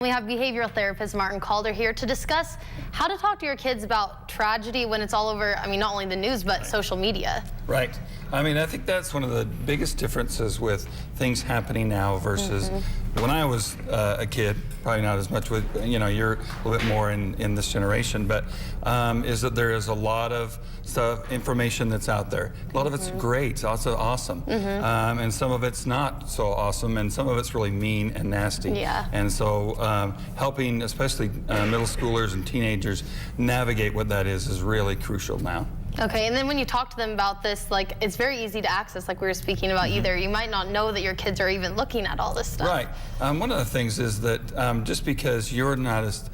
We have behavioral therapist Martin Calder here to discuss how to talk to your kids about tragedy when it's all over, not only the news, but social media. Right. I think that's one of the biggest differences with things happening now versus when I was a kid, probably not as much with, you're a little bit more in this generation, but is that there is a lot of stuff, information that's out there. A lot of it's great, it's also awesome. And some of it's not so awesome, and some of it's really mean and nasty. Yeah. And so helping, especially middle schoolers and teenagers, navigate what that is really crucial now. Okay, and then when you talk to them about this, it's very easy to access, like we were speaking about either. You might not know that your kids are even looking at all this stuff. Right. One of the things is that just because you're not as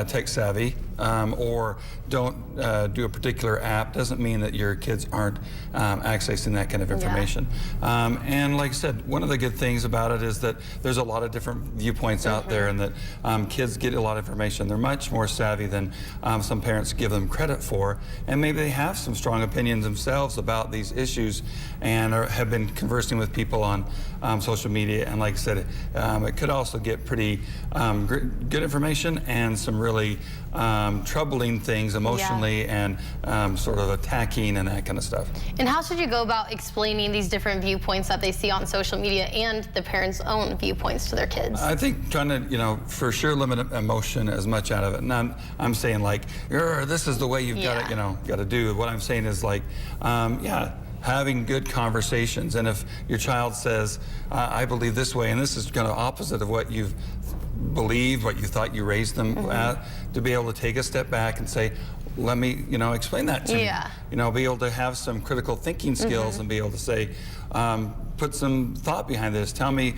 tech savvy or don't do a particular app doesn't mean that your kids aren't accessing that kind of information. Yeah. And like I said, one of the good things about it is that there's a lot of different viewpoints out there, and that kids get a lot of information. They're much more savvy than some parents give them credit for, and maybe they have some strong opinions themselves about these issues and have been conversing with people on social media. And like I said, it could also get pretty good information and some really troubling things emotionally, and sort of attacking and that kind of stuff. And how should you go about explaining these different viewpoints that they see on social media and the parents' own viewpoints to their kids? I think trying to, for sure limit emotion as much out of it. And I'm saying this is the way you've got to, got to do. What I'm saying is having good conversations. And if your child says, I believe this way, and this is kind of opposite of what you've believed, what you thought you raised them at, to be able to take a step back and say, let me, explain that to me. Be able to have some critical thinking skills and be able to say, put some thought behind this. Tell me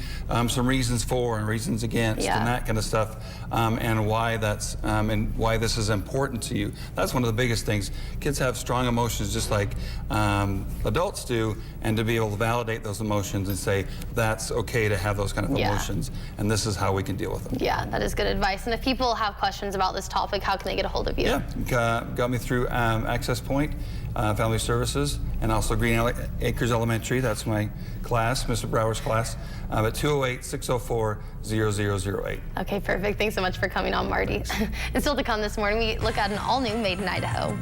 some reasons for and reasons against and that kind of stuff, and why that's and why this is important to you. That's one of the biggest things. Kids have strong emotions just like adults do, and to be able to validate those emotions and say that's okay to have those kind of emotions, and this is how we can deal with them. Yeah, that is good advice. And if people have questions about this topic, how can they get a hold of you? Yeah, got me through Access Point Family Services, and also Green Acres Elementary. That's my class, Mr. Brower's class, at 208-604-0008. Okay, perfect. Thanks so much for coming on, Marty. And still to come this morning, we look at an all-new Made in Idaho.